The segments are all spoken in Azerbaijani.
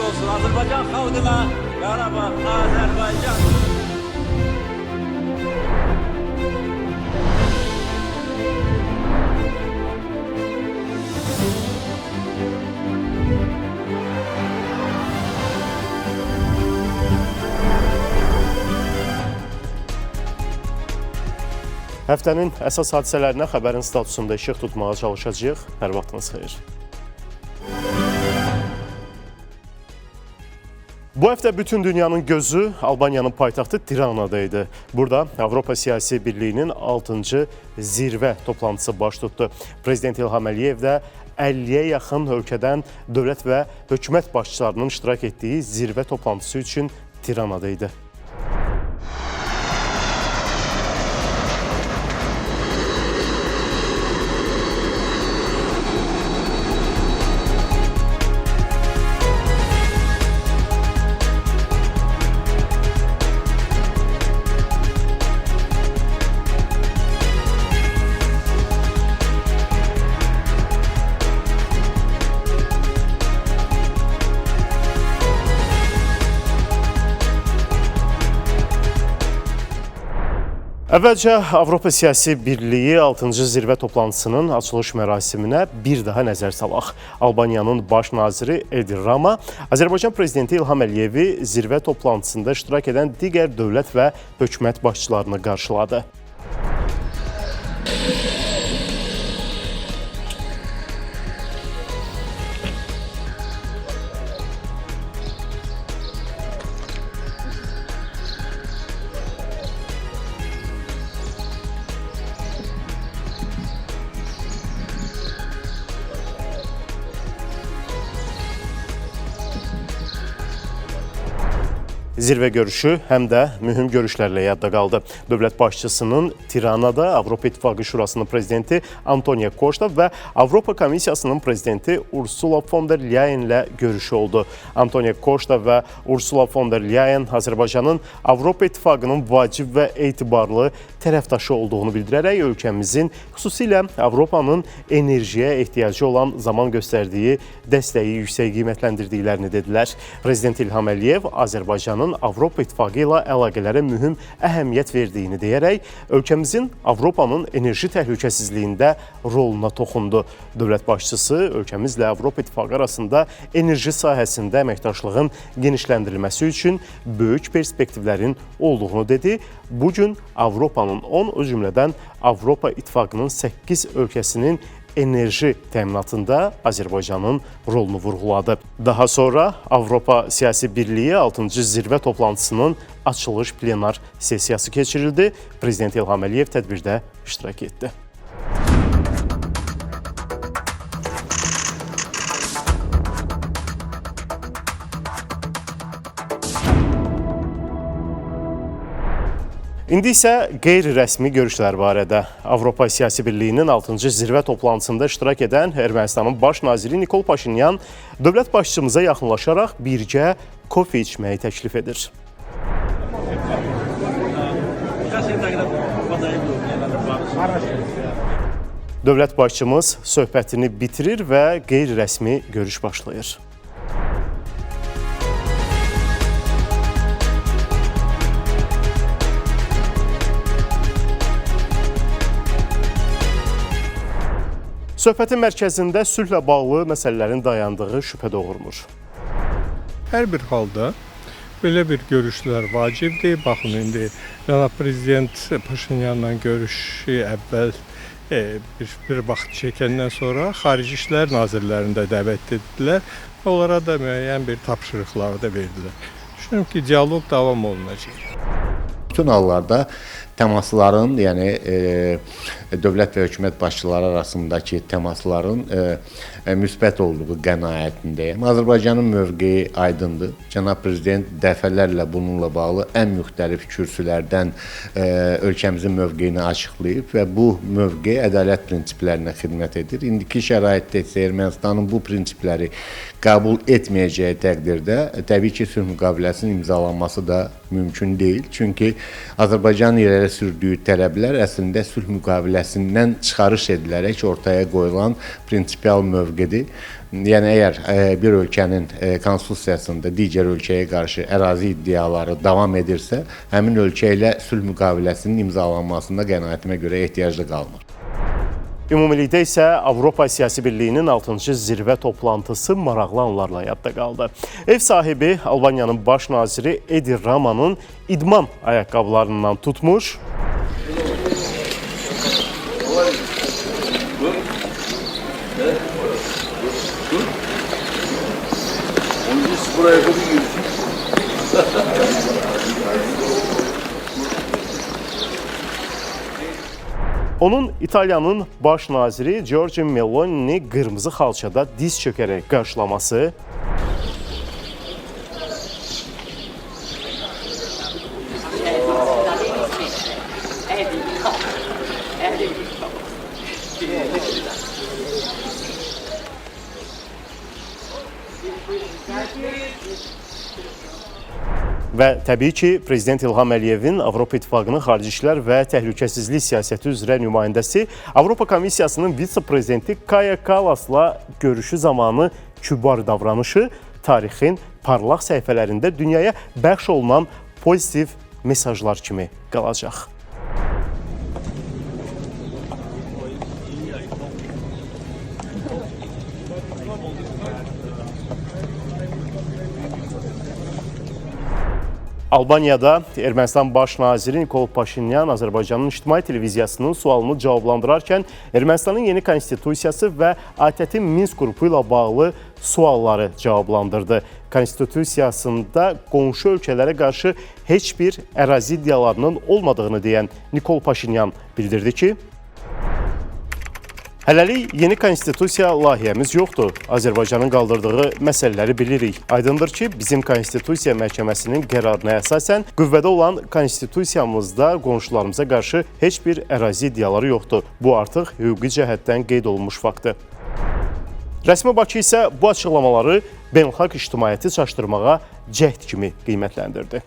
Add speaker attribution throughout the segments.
Speaker 1: olsun. Azərbaycan xalqına Qarabağ, Azərbaycan.
Speaker 2: Həftənin əsas hadisələrinə xəbərin statusunda işıq tutmağa çalışacağıq. Hər vaxtınız xeyir. Bu həftə bütün dünyanın gözü Albaniyanın paytaxtı Tiranada idi. Burada Avropa Siyasi Birliyinin 6-cı zirvə toplantısı baş tutdu. Prezident İlham Əliyev də 50-yə yaxın ölkədən dövlət və hökumət başçılarının iştirak etdiyi zirvə toplantısı üçün Tiranada idi. Əvvəlcə Avropa Siyasi Birliyi 6-cı zirvə toplantısının açılış mərasiminə bir daha nəzər salaq. Albaniyanın baş naziri Edi Rama, Azərbaycan prezidenti İlham Əliyevi zirvə toplantısında iştirak edən digər dövlət və hökumət başçılarını qarşıladı. Zirvə görüşü həm də mühüm görüşlərlə yadda qaldı. Dövlət başçısının Tiranada Avropa İttifaqı Şurasının prezidenti Antonio Costa və Avropa Komissiyasının prezidenti Ursula von der Leyen ilə görüşü oldu. Antonio Costa və Ursula von der Leyen Azərbaycanın Avropa İttifaqının vacib və etibarlı tərəfdaşı olduğunu bildirərək ölkəmizin, xüsusilə Avropanın enerjiyə ehtiyacı olan zaman göstərdiyi dəstəyi yüksək qiymətləndirdiklərini dedilər. Prezident İlham Əliyev Azərbaycanın Avropa İttifaqı ilə əlaqələrə mühüm əhəmiyyət verdiyini deyərək, ölkəmizin Avropanın enerji təhlükəsizliyində roluna toxundu. Dövlət başçısı ölkəmizlə Avropa İttifaqı arasında enerji sahəsində əməkdaşlığın genişləndirilməsi üçün böyük perspektivlərin olduğunu dedi. Bu gün Avropanın 10, o cümlədən Avropa İttifaqının 8 ölkəsinin enerji təminatında Azərbaycanın rolunu vurğuladı. Daha sonra Avropa Siyasi Birliyi 6-cı zirvə toplantısının açılış plenar sessiyası keçirildi. Prezident İlham Əliyev tədbirdə iştirak etdi. İndi isə qeyri-rəsmi görüşlər barədə. Avropa Siyasi Birliyinin 6-cı zirvə toplantısında iştirak edən Ermənistanın baş naziri Nikol Paşinyan dövlət başçımıza yaxınlaşaraq birgə kofe içməyi təklif edir. Dövlət başçımız söhbətini bitirir və qeyri-rəsmi görüş başlayır. Söhbətin mərkəzində sülhlə bağlı məsələlərin dayandığı şübhə doğurmur.
Speaker 3: Hər bir halda belə bir görüşlər vacibdir. Baxın, indi cənab prezident Paşinyanla görüşü əvvəl bir vaxt çəkəndən sonra Xarici İşlər Nazirlərini də dəvət etdilər. Onlara da müəyyən bir tapşırıqlar da verdilər. Düşünürüm ki, dialoq davam olunacaq.
Speaker 4: Bütün hallarda təmasların, yəni dövlət və hökumət başçıları arasındakı təmasların müsbət olduğu qənaətindəyəm. Azərbaycanın mövqeyi aydındır. Cənab prezident dəfələrlə bununla bağlı ən müxtəlif kürsülərdən ölkəmizin mövqeyini açıqlayıb və bu mövqe ədalət prinsiplərinə xidmət edir. İndiki şəraitdə isə Ermənistanın bu prinsipləri qəbul etməyəcəyi təqdirdə təbii ki, sülh müqaviləsinin imzalanması da mümkün deyil. Çünki Azərbaycan ilə irəli sürdüyü tələblər əslində sülh müqaviləsindən çıxarış edilərək ortaya qoyulan prinsipial mövqedir. Yəni əgər bir ölkənin konstitusiyasında digər ölkəyə qarşı ərazi iddiaları davam edirsə, həmin ölkə ilə sülh müqaviləsinin imzalanmasında qənaətimə görə ehtiyaclı qalmır.
Speaker 2: Ümumilikdə isə Avropa Siyasi Birliyinin 6-cı zirvə toplantısı maraqlı anlarla yadda qaldı. Ev sahibi Albaniyanın baş naziri Edi Rama'nın idman ayaqqabılarından tutmuş, onun İtalyanın baş naziri Giorgia Meloni'ni qırmızı xalçada diz çökərək qarşılaması, və təbii ki, Prezident İlham Əliyevin Avropa İttifaqının xarici işlər və təhlükəsizlik siyasəti üzrə nümayəndəsi Avropa Komissiyasının vitse-prezidenti Kaja Kallasla görüşü zamanı kübar davranışı tarixin parlaq səhifələrində dünyaya bəxş olunan pozitiv mesajlar kimi qalacaq. Albaniyada Ermənistan baş naziri Nikol Paşinyan Azərbaycanın ictimai televiziyasının sualını cavablandırarkən Ermənistanın yeni konstitusiyası və ATƏT-in Minsk qrupu ilə bağlı sualları cavablandırdı. Konstitusiyasında qonşu ölkələrə qarşı heç bir ərazi iddialarının olmadığını deyən Nikol Paşinyan bildirdi ki, hələlik yeni konstitusiya layihəmiz yoxdur. Azərbaycanın qaldırdığı məsələləri bilirik. Aydındır ki, bizim Konstitusiya Məhkəməsinin qərarına əsasən qüvvədə olan konstitusiyamızda qonşularımıza qarşı heç bir ərazi iddiaları yoxdur. Bu artıq hüquqi cəhətdən qeyd olunmuş faktdır. Rəsmi Bakı isə bu açıqlamaları beynəlxalq ictimaiyyəti çaşdırmağa cəhd kimi qiymətləndirdi.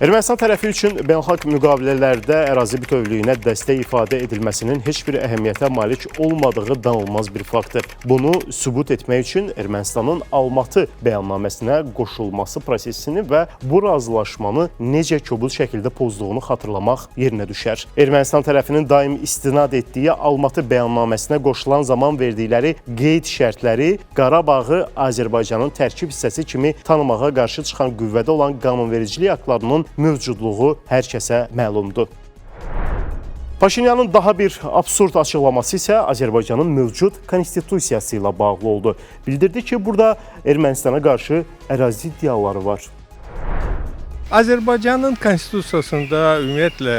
Speaker 2: Ermənistan tərəfi üçün beynəlxalq müqavilələrdə ərazi bütövlüyünə dəstək ifadə edilməsinin heç bir əhəmiyyətə malik olmadığı danılmaz bir faktdır. Bunu sübut etmək üçün Ermənistanın Almatı bəyannaməsinə qoşulması prosesini və bu razılaşmanı necə kobud şəkildə pozduğunu xatırlamaq yerinə düşər. Ermənistan tərəfinin daim istinad etdiyi Almatı bəyannaməsinə qoşulan zaman verdikləri qeyd şərtləri Qarabağı Azərbaycanın tərkib hissəsi kimi tanımağa qarşı çıxan qüvvədə olan qanunvericilik aktlarının mövcudluğu hər kəsə məlumdur. Paşinyanın daha bir absurd açıqlaması isə Azərbaycanın mövcud konstitusiyası ilə bağlı oldu. Bildirdi ki, burada Ermənistana qarşı ərazi iddiaları var.
Speaker 3: Azərbaycanın konstitusiyasında ümumiyyətlə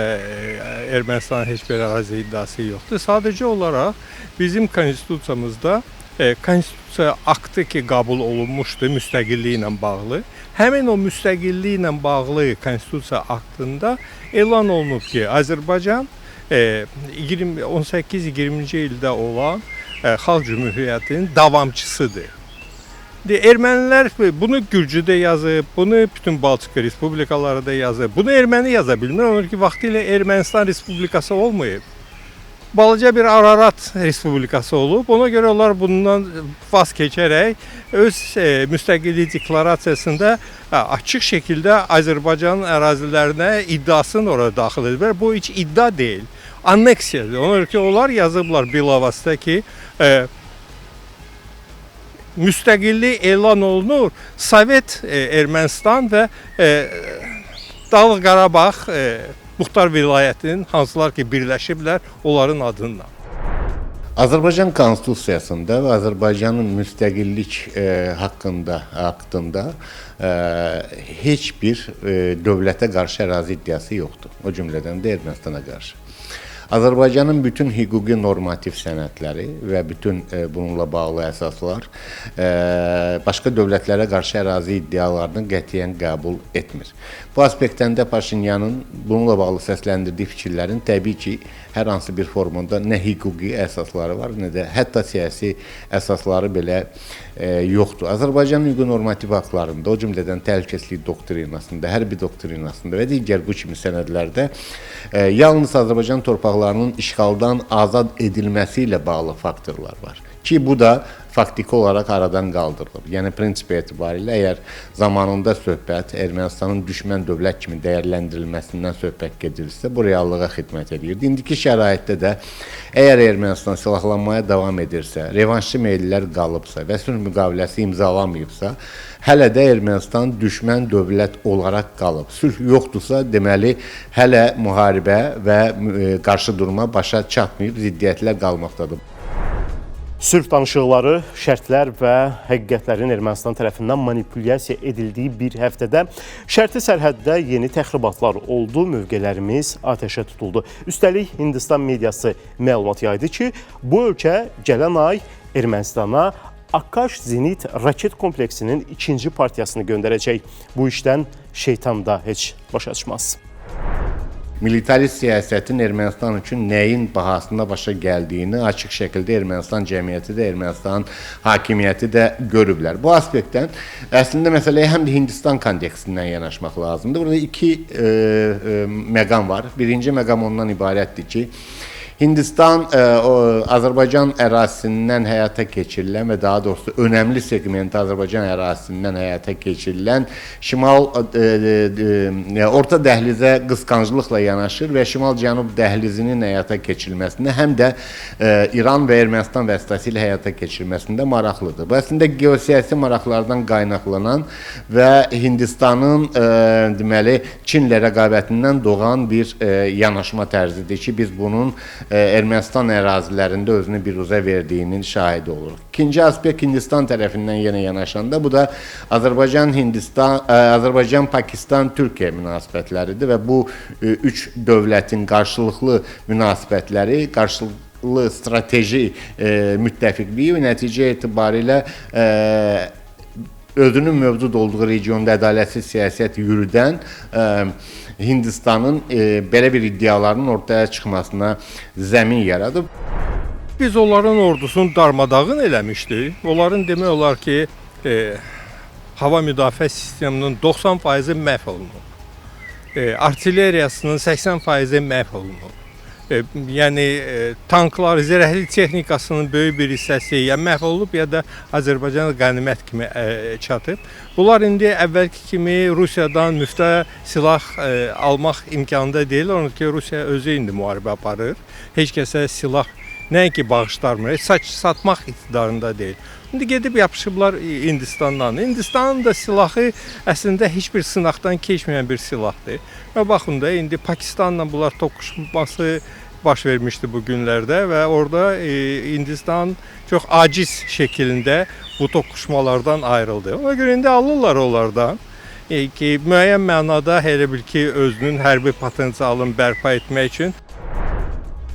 Speaker 3: Ermənistanın heç bir ərazi iddiası yoxdur. Sadəcə olaraq bizim konstitusiyamızda konstitusiya aktı ki qəbul olunmuşdu müstəqilliklə bağlı. Həmin o müstəqilliklə bağlı konstitusiya aktında elan olunub ki, Azərbaycan 18-20-ci ildə olan Xalq Cümhuriyyətinin davamçısıdır. Ermənilər bunu Gürcüdə yazıb, bunu bütün Baltik respublikaları da yazıb. Bunu erməni yaza bilmir, onun ki, vaxtilə Ermənistan Respublikası olmayıb. Balaca bir Ararat Respublikası olub. Ona görə onlar bundan vaz keçərək öz müstəqillik deklarasiyasında açıq şəkildə Azərbaycanın ərazilərinə iddiasını orada daxil ediblər. Bu heç iddia deyil, anneksiyadır. Ona görə ki, onlar yazıblar bilavasitə ki, müstəqillik elan olunur, Sovet Ermənistan və Dağlıq Qarabağ Muxtar vilayətinin hansılar ki birləşiblər onların adından.
Speaker 4: Azərbaycan konstitusiyasında və Azərbaycanın müstəqillik aktında heç bir dövlətə qarşı ərazi iddiası yoxdur. O cümlədən də Ermənistana qarşı. Azərbaycanın bütün hüquqi normativ sənədləri və bütün bununla bağlı əsaslar başqa dövlətlərə qarşı ərazi iddialarını qətiyyən qəbul etmir. Bu aspektdən də Paşinyanın bununla bağlı səsləndirdiyi fikirlərin təbii ki, hər hansı bir formada nə hüquqi əsasları var, nə də hətta siyasi əsasları belə yoxdur. Azərbaycanın hüquqi normativ aktlarında, o cümlədən təhlükəsizlik doktrinasında, hərbi doktrinasında və digər bu kimi sənədlərdə yalnız Azərbaycan torpaqlarının işğaldan azad edilməsi ilə bağlı faktorlar var. Ki bu da faktiki olaraq aradan qaldırılıb. Yəni prinsip etibarilə əgər zamanında söhbət Ermənistanın düşmən dövlət kimi dəyərləndirilməsindən söhbət gedilirsə, bu reallığa xidmət edirdi. İndiki şəraitdə də əgər Ermənistan silahlanmaya davam edirsə, revanşçı meyllər qalıbsa və sülh müqaviləsi imzalamayıbsa, hələ də Ermənistan düşmən dövlət olaraq qalıb. Sülh yoxdursa, deməli hələ müharibə və qarşı durma başa çatmayıb, ziddiyyətlər qalmaqdadır.
Speaker 2: Sülh danışıqları, şərtlər və həqiqətlərin Ermənistan tərəfindən manipulyasiya edildiyi bir həftədə şərti sərhəddə yeni təxribatlar oldu, mövqelərimiz atəşə tutuldu. Üstəlik, Hindistan mediası məlumat yaydı ki, bu ölkə gələn ay Ermənistana Akash Zenit raket kompleksinin ikinci partiyasını göndərəcək. Bu işdən şeytan da heç başa çıxmaz.
Speaker 4: Militarist siyasətin Ermənistan üçün nəyin bahasında başa gəldiyini açıq şəkildə Ermənistan cəmiyyəti də, Ermənistan hakimiyyəti də görüblər. Bu aspektdən əslində məsələyə həm də Hindistan kontekstindən yanaşmaq lazımdır. Burada iki məqam var. Birinci məqam ondan ibarətdir ki, Hindistan Azərbaycan ərazisindən həyata keçirilən və daha doğrusu önəmli segmenti Azərbaycan ərazisindən həyata keçirilən orta dəhlizə qısqanclıqla yanaşır və şimal-cənub dəhlizinin həyata keçirilməsində həm də İran və Ermənistan vasitəsilə həyata keçirilməsində maraqlıdır. Bu əslində geosiyasi maraqlardan qaynaqlanan və Hindistanın deməli Çinlə rəqabətindən doğan bir yanaşma tərzidir ki, biz bunun Ermənistan ərazilərində özünü biruzə verdiyinin şahidi oluruq. İkinci aspekt Hindistan tərəfindən yenə yanaşanda, bu da Azərbaycan-Pakistan-Türkiyə münasibətləridir və bu üç dövlətin qarşılıqlı münasibətləri, qarşılıqlı strateji müttəfiqliyi nəticə etibarilə özünün mövcud olduğu regionda ədalətsiz siyasət yürüdən Hindistanın belə bir iddialarının ortaya çıxmasına zəmin yaradıb.
Speaker 3: Biz onların ordusunu darmadağın eləmişdik. Onların demək olar ki, hava müdafiə sisteminin 90% məhv olunub. Artilleriyasının 80% məhv olunub. Yəni tanklar, zirəhli texnikasının böyük bir hissəsi ya məhv olub, ya da Azərbaycana qənimət kimi çatıb. Bunlar indi əvvəlki kimi Rusiyadan müftə silah almaq imkanında deyil. Onun ki, Rusiya özü indi müharibə aparır. Heç kəsə silah nəinki bağışlarmır, satmaq iqtidarında deyil. İndi gedib yapışıblar Hindistandan. Hindistanın da silahı əslində heç bir sınaqdan keçməyən bir silahdır. Və baxın da indi Pakistanla bunlar toqquşması baş vermişdi bu günlərdə və orada Hindistan çox aciz şəkildə bu toqquşmalardan ayrıldı. Ona görə indi alırlar onlardan ki, müəyyən mənada elə bil ki, özünün hərbi potensialını bərpa etmək üçün.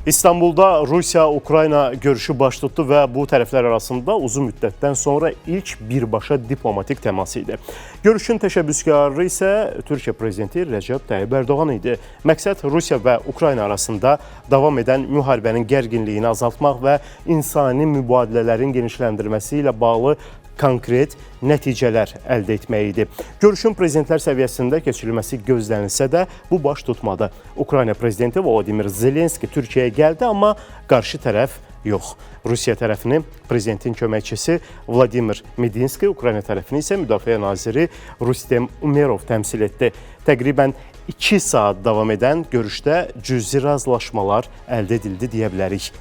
Speaker 2: İstanbulda Rusiya-Ukrayna görüşü baş tutdu və bu tərəflər arasında uzun müddətdən sonra ilk birbaşa diplomatik təmas idi. Görüşün təşəbbüskarı isə Türkiyə prezidenti Rəcəb Tayyib Ərdoğan idi. Məqsəd Rusiya və Ukrayna arasında davam edən müharibənin gərginliyini azaltmaq və insani mübadilələrin genişləndirməsi ilə bağlı konkret nəticələr əldə etmək idi. Görüşün prezidentlər səviyyəsində keçirilməsi gözlənilsə də bu baş tutmadı. Ukrayna prezidenti Volodimir Zelenski Türkiyəyə gəldi, amma qarşı tərəf yox. Rusiya tərəfini prezidentin köməkçisi Vladimir Medinski, Ukrayna tərəfini isə müdafiə naziri Rustem Umerov təmsil etdi. Təqribən 2 saat davam edən görüşdə cüzi razılaşmalar əldə edildi deyə bilərik.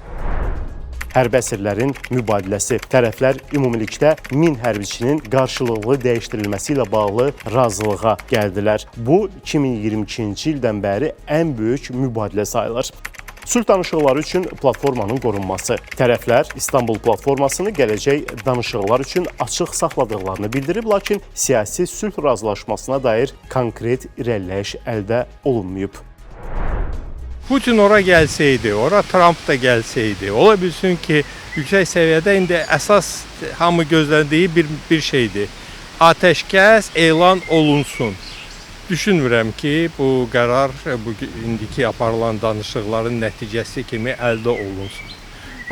Speaker 2: Hərbi əsirlərin mübadiləsi. Tərəflər ümumilikdə 1000 hərbiçinin qarşılıqlı dəyişdirilməsi ilə bağlı razılığa gəldilər. Bu, 2022-ci ildən bəri ən böyük mübadilə sayılır. Sülh danışıqları üçün platformanın qorunması. Tərəflər İstanbul platformasını gələcək danışıqlar üçün açıq saxladıqlarını bildirib, lakin siyasi sülh razılaşmasına dair konkret irəliləyiş əldə olunmayıb.
Speaker 3: Putin ora gəlsəydi, ora Trump da gəlsəydi, ola bilsin ki, yüksək səviyyədə indi əsas hamı gözləndiyi bir şeydir. Atəşkəs elan olunsun. Düşünmürəm ki, bu qərar bu indiki aparılan danışıqların nəticəsi kimi əldə olunsun.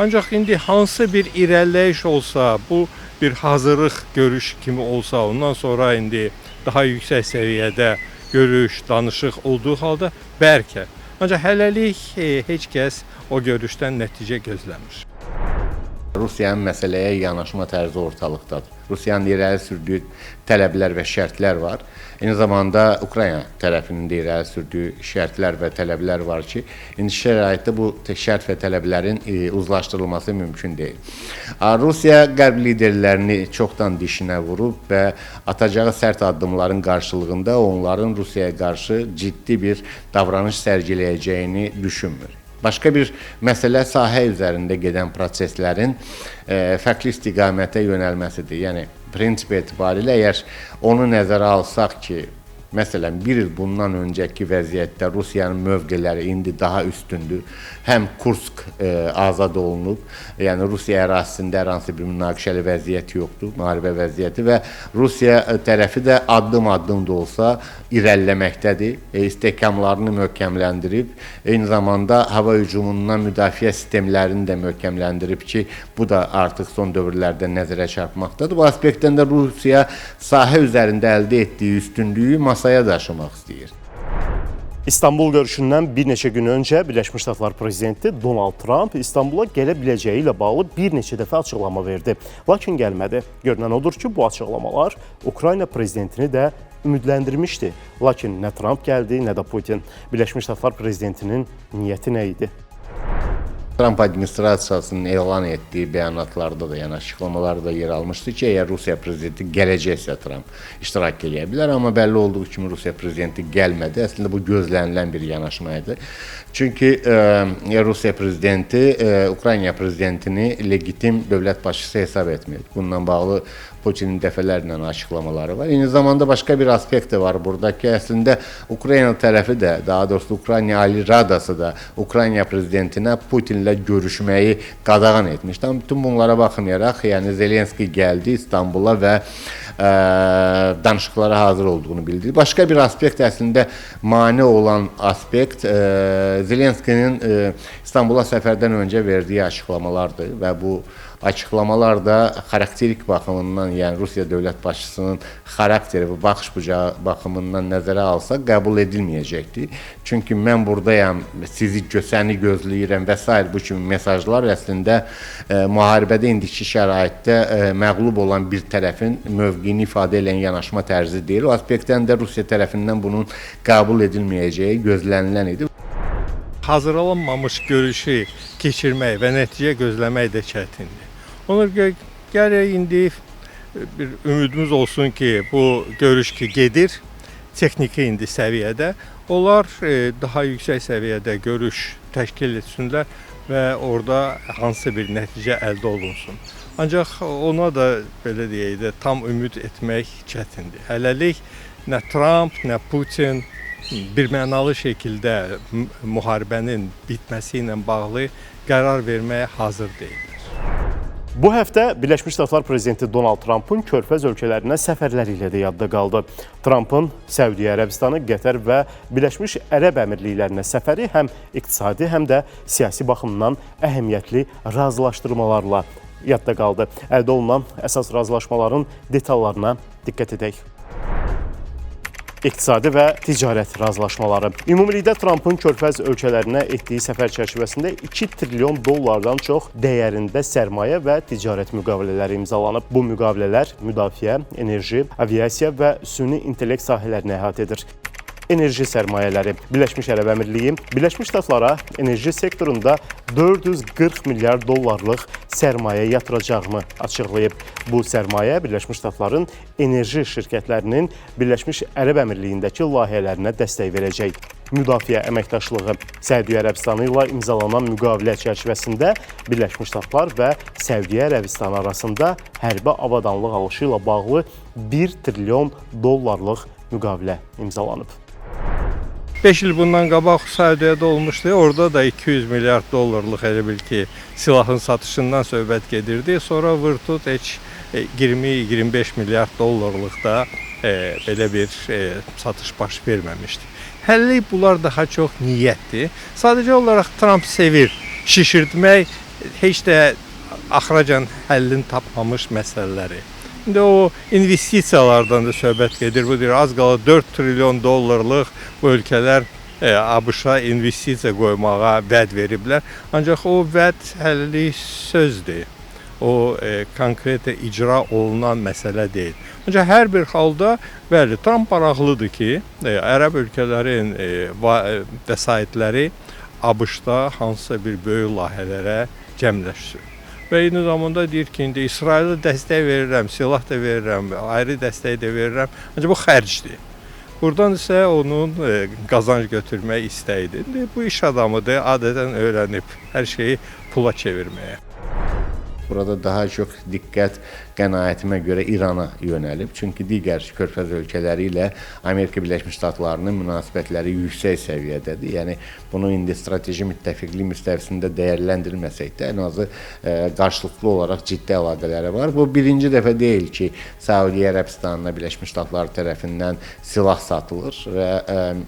Speaker 3: Ancaq indi hansı bir irəliləyiş olsa, bu bir hazırlıq görüş kimi olsa, ondan sonra indi daha yüksək səviyyədə görüş, danışıq olduğu halda bəlkə. Ancaq hələlik heç kəs o görüşdən nəticə gözləmir.
Speaker 4: Rusiyanın məsələyə yanaşma tərzi ortalıqdadır. Rusiyanın irəli sürdüyü tələblər və şərtlər var. Eyni zamanda Ukrayna tərəfinin də irəli sürdüyü şərtlər və tələblər var ki, indi şəraitdə bu şərt və tələblərin uzlaşdırılması mümkün deyil. Rusiya qərb liderlərini çoxdan dişinə vurub və atacağı sərt addımların qarşılığında onların Rusiyaya qarşı ciddi bir davranış sərgiləyəcəyini düşünmür. Başqa bir məsələ sahə üzərində gedən proseslərin fərqli istiqamətə yönəlməsidir. Yəni, prinsip etibarilə əgər onu nəzərə alsaq ki, məsələn, bir il bundan öncəki vəziyyətdə Rusiyanın mövqeləri indi daha üstündür. Həm Kursk azad olunub, yəni Rusiya ərazisində hər hansı bir münaqişəli vəziyyət yoxdur, müharibə vəziyyəti və Rusiya tərəfi də addım-addım da olsa irəliləməkdədir. İstehkamlarını möhkəmləndirib, eyni zamanda hava hücumundan müdafiə sistemlərini də möhkəmləndirib ki, bu da artıq son dövrlərdə nəzərə çarpmaqdadır. Bu aspektdən də Rusiya sahə üzərində əldə etdiyi üstünlüyü masaya daşımaq istəyir.
Speaker 2: İstanbul görüşündən bir neçə gün öncə Birləşmiş Ştatlar prezidenti Donald Trump İstanbula gələ biləcəyi ilə bağlı bir neçə dəfə açıqlama verdi. Lakin gəlmədi. Görünən odur ki, bu açıqlamalar Ukrayna prezidentini də ümidləndirmişdi. Lakin nə Trump gəldi, nə də Putin. Birləşmiş Ştatlar prezidentinin niyyəti nə idi?
Speaker 4: Trump administrasiyasının elan etdiyi bəyanatlarda da, yəni açıqlamalarda da yer almışdı ki, əgər Rusiya prezidenti gələcəksə Trump iştirak edə bilər, amma bəlli olduğu kimi Rusiya prezidenti gəlmədi. Əslində bu gözlənilən bir yanaşma idi. Çünki Rusiya prezidenti Ukrayna prezidentini legitim dövlət başçısı hesab etmir. Bununla bağlı Putinin dəfələrlə açıqlamaları var. Eyni zamanda başqa bir aspekt də var burada ki, əslində Ukrayna tərəfi də, daha doğrusu Ukrayna Ali Radası da Ukrayna prezidentinə Putinlə görüşməyi qadağan etmişdi. Amma bütün bunlara baxmayaraq, yəni Zelenski gəldi İstanbula və danışıqlara hazır olduğunu bildirdi. Başqa bir aspekt əslində mane olan aspekt Zelenskinin İstanbula səfərdən öncə verdiyi açıqlamalardır və bu açıqlamalar da xarakterik baxımından, yəni Rusiya dövlət başçısının xarakteri və baxış bucağı baxımından nəzərə alsaq qəbul edilməyəcəkdir. Çünki mən buradayam, səni gözləyirəm və s. bu kimi mesajlar əslində müharibədə indiki şəraitdə məğlub olan bir tərəfin mövqeyini ifadə edən yanaşma tərzi deyil. O aspektdən də Rusiya tərəfindən bunun qəbul edilməyəcəyi gözlənilən idi.
Speaker 3: Hazırlanmamış görüşü keçirmək və nəticə gözləmək də çətindir. Ona görə gərək indi bir ümidimiz olsun ki, bu görüş ki gedir, texniki indi səviyyədə, onlar daha yüksək səviyyədə görüş təşkil etsinlər və orada hansı bir nəticə əldə olunsun. Ancaq ona da belə deyək də tam ümid etmək çətindir. Hələlik nə Trump, nə Putin bir mənalı şəkildə müharibənin bitməsi ilə bağlı qərar verməyə hazır deyildir.
Speaker 2: Bu həftə Birləşmiş Ştatlar prezidenti Donald Trump'ın Körfəz ölkələrinə səfərləri ilə də yadda qaldı. Trump'ın Səudiyyə Ərəbistanı, Qətər və Birləşmiş Ərəb Əmirliklərinə səfəri həm iqtisadi, həm də siyasi baxımdan əhəmiyyətli razılaşdırmalarla yadda qaldı. Əldə olunan əsas razılaşmaların detallarına diqqət edək. İqtisadi və ticarət razılaşmaları. Ümumilikdə Trump'ın Körfəz ölkələrinə etdiyi səfər çərçivəsində 2 trilyon dollardan çox dəyərində sərmayə və ticarət müqavilələri imzalanıb. Bu müqavilələr müdafiə, enerji, aviasiya və süni intellekt sahələrini əhatə edir. Enerji sərmayələri. Birləşmiş Ərəb Əmirliyi Birləşmiş Ştatlara enerji sektorunda 440 milyar dollarlıq sərmayə yatıracağını açıqlayıb. Bu sərmayə Birləşmiş Ştatların enerji şirkətlərinin Birləşmiş Ərəb Əmirliyindəki layihələrinə dəstək verəcək. Müdafiə əməkdaşlığı. Səudiyyə Ərəbistanı ilə imzalanan müqavilə çərçivəsində Birləşmiş Ştatlar və Səudiyyə Ərəbistanı arasında hərbi avadanlıq alışı ilə bağlı 1 trilyon dollarlıq müqavilə imzalanıb.
Speaker 3: 5 il bundan qabaq Səudiyyədə olmuşdu. Orada da 200 milyard dollarlıq elə bil ki, silahın satışından söhbət gedirdi. Sonra vurtut heç 20-25 milyard dollarlıq da belə bir satış baş verməmişdi. Həlli bunlar daha çox niyyətdir. Sadəcə olaraq Trump sevir şişirtmək, heç də axıracan həllini tapmamış məsələləri. İndi o investisiyalardan da söhbət gedir. Bu deyir, az qala 4 trilyon dollarlıq bu ölkələr ABŞ-a investisiya qoymağa vəd veriblər. Ancaq o vəd hələlik sözdür. O konkret icra olunan məsələ deyil. Ancaq hər bir halda bəli, Trump maraqlıdır ki, ərəb ölkələrin vəsaitləri ABŞ-da hansısa bir böyük layihələrə cəmləşsin. Və eyni zamanda deyir ki, indi İsrailə dəstək verirəm, silah da verirəm, ayrı dəstək də verirəm. Ancaq bu xərcdir. Buradan isə onun qazanc götürmək istəyidir. İndi bu iş adamıdır, adətən öyrənib hər şeyi pula çevirməyə.
Speaker 4: Burada daha çox diqqət qənaətimə görə İrana yönəlib. Çünki digər körfəz ölkələri ilə Amerika Birləşmiş Ştatlarının münasibətləri yüksək səviyyədədir. Yəni bunu indi strateji müttəfiqlik müstəvisində dəyərləndirməsək də ən azı qarşılıqlı olaraq ciddi əlaqələri var. Bu birinci dəfə deyil ki, Səudiyyə Ərəbistanına Birləşmiş Ştatlar tərəfindən silah satılır və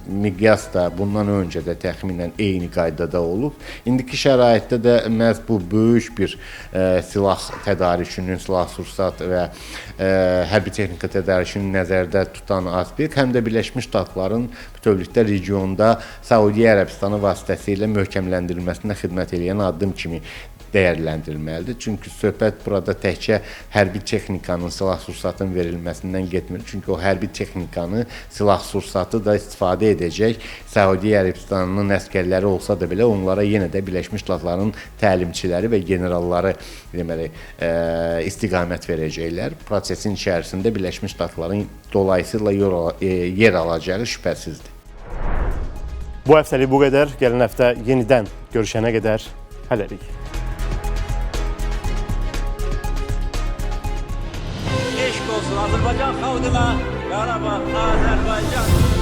Speaker 4: miqyas da bundan öncə də təxminən eyni qaydada olub. İndiki şəraitdə də məhz bu böyük bir silah tədarükünün, silah-sursat və hərbi texnika tədarükünün nəzərdə tutan aspekt həm də Birləşmiş Ştatların bütövlükdə regionda Səudiyyə Ərəbistanı vasitəsilə möhkəmləndirilməsinə xidmət edən addım kimi dəyərləndirilməlidir. Çünki söhbət burada təkcə hərbi texnikanın, silah-sursatın verilməsindən getmir. Çünki o hərbi texnikanı, silah-sursatı da istifadə edəcək Səudiyyə Ərəbistanının əskərləri olsa da belə onlara yenə də Birləşmiş Ştatların təlimçiləri və generalları deməli istiqamət verəcəklər. Prosesin içərisində Birləşmiş Ştatların dolayısıyla yer alacağı şübhəsizdir.
Speaker 2: Bu həftəlik bu qədər. Gələn həftə yenidən görüşənə qədər hələlik.
Speaker 1: Eşq olsun Azərbaycan xalqına, Qarabağ, Azərbaycan.